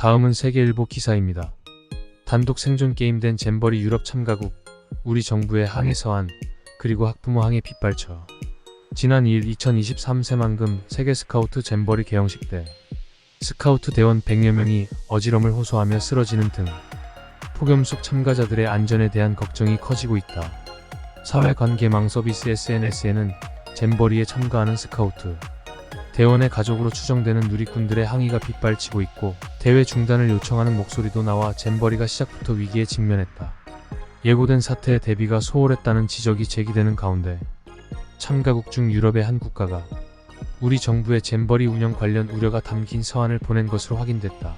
다음은 세계일보 기사입니다. 단독 생존 게임된 잼버리 유럽 참가국, 우리 정부의 항해 서한, 그리고 학부모 항해 빗발쳐. 지난 2일 2023 새만금 세계 스카우트 잼버리 개영식 때 스카우트 대원 100여 명이 어지럼을 호소하며 쓰러지는 등 폭염 속 참가자들의 안전에 대한 걱정이 커지고 있다. 사회관계망 서비스 SNS에는 잼버리에 참가하는 스카우트 대원의 가족으로 추정되는 누리꾼들의 항의가 빗발치고 있고, 대회 중단을 요청하는 목소리도 나와 잼버리가 시작부터 위기에 직면했다. 예고된 사태에 대비가 소홀했다는 지적이 제기되는 가운데 참가국 중 유럽의 한 국가가 우리 정부의 잼버리 운영 관련 우려가 담긴 서한을 보낸 것으로 확인됐다.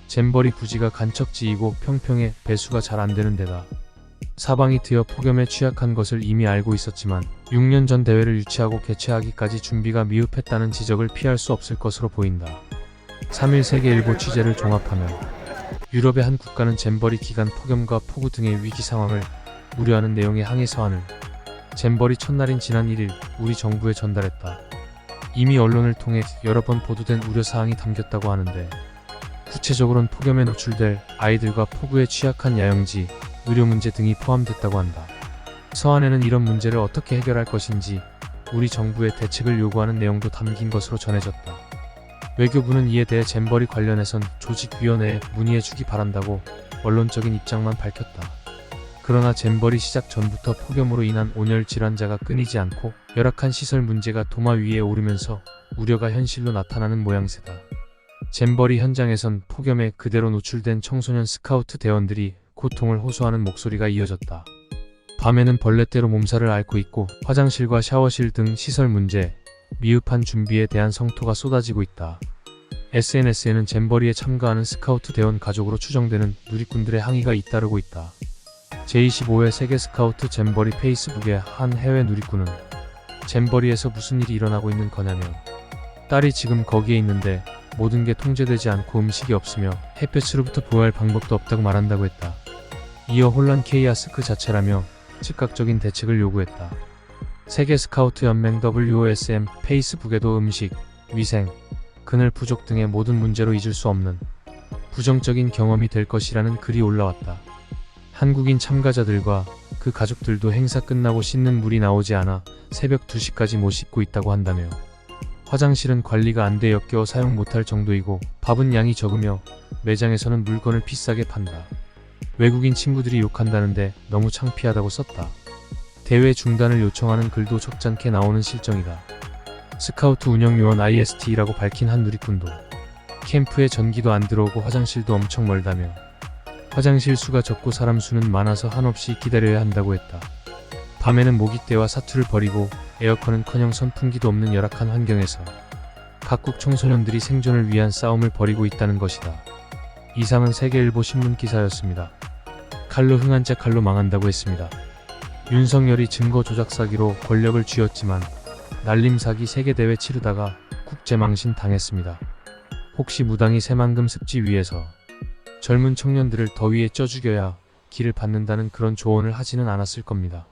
잼버리 부지가 간척지이고 평평해 배수가 잘 안되는 데다 사방이 트여 폭염에 취약한 것을 이미 알고 있었지만 6년 전 대회를 유치하고 개최하기까지 준비가 미흡했다는 지적을 피할 수 없을 것으로 보인다. 3일 세계일보 취재를 종합하면 유럽의 한 국가는 잼버리 기간 폭염과 폭우 등의 위기 상황을 우려하는 내용의 항해 서한을 잼버리 첫날인 지난 1일 우리 정부에 전달했다. 이미 언론을 통해 여러 번 보도된 우려사항이 담겼다고 하는데, 구체적으로는 폭염에 노출될 아이들과 폭우에 취약한 야영지, 의료 문제 등이 포함됐다고 한다. 서한에는 이런 문제를 어떻게 해결할 것인지 우리 정부의 대책을 요구하는 내용도 담긴 것으로 전해졌다. 외교부는 이에 대해 잼버리 관련해선 조직위원회에 문의해주기 바란다고 원론적인 입장만 밝혔다. 그러나 잼버리 시작 전부터 폭염으로 인한 온열 질환자가 끊이지 않고 열악한 시설 문제가 도마 위에 오르면서 우려가 현실로 나타나는 모양새다. 잼버리 현장에선 폭염에 그대로 노출된 청소년 스카우트 대원들이 고통을 호소하는 목소리가 이어졌다. 밤에는 벌레떼로 몸살을 앓고 있고 화장실과 샤워실 등 시설 문제, 미흡한 준비에 대한 성토가 쏟아지고 있다. SNS에는 잼버리에 참가하는 스카우트 대원 가족으로 추정되는 누리꾼들의 항의가 잇따르고 있다. 제25회 세계 스카우트 잼버리 페이스북의 한 해외 누리꾼은 잼버리에서 무슨 일이 일어나고 있는 거냐며 딸이 지금 거기에 있는데 모든 게 통제되지 않고 음식이 없으며 햇볕으로부터 보호할 방법도 없다고 말한다고 했다. 이어 혼란 케이아스 그 자체라며 즉각적인 대책을 요구했다. 세계 스카우트 연맹 WOSM 페이스북에도 음식, 위생, 그늘 부족 등의 모든 문제로 잊을 수 없는 부정적인 경험이 될 것이라는 글이 올라왔다. 한국인 참가자들과 그 가족들도 행사 끝나고 씻는 물이 나오지 않아 새벽 2시까지 못 씻고 있다고 한다며, 화장실은 관리가 안 돼 역겨워 사용 못할 정도이고 밥은 양이 적으며 매장에서는 물건을 비싸게 판다. 외국인 친구들이 욕한다는데 너무 창피하다고 썼다. 대회 중단을 요청하는 글도 적잖게 나오는 실정이다. 스카우트 운영요원 IST라고 밝힌 한 누리꾼도 캠프에 전기도 안 들어오고 화장실도 엄청 멀다며 화장실 수가 적고 사람 수는 많아서 한없이 기다려야 한다고 했다. 밤에는 모기떼와 사투를 벌이고 에어컨은커녕 선풍기도 없는 열악한 환경에서 각국 청소년들이 생존을 위한 싸움을 벌이고 있다는 것이다. 이상은 세계일보 신문 기사였습니다. 칼로 흥한 자 칼로 망한다고 했습니다. 윤석열이 증거 조작 사기로 권력을 쥐었지만 날림 사기 세계대회 치르다가 국제망신 당했습니다. 혹시 무당이 새만금 습지 위에서 젊은 청년들을 더위에 쪄 죽여야 기를 받는다는 그런 조언을 하지는 않았을 겁니다.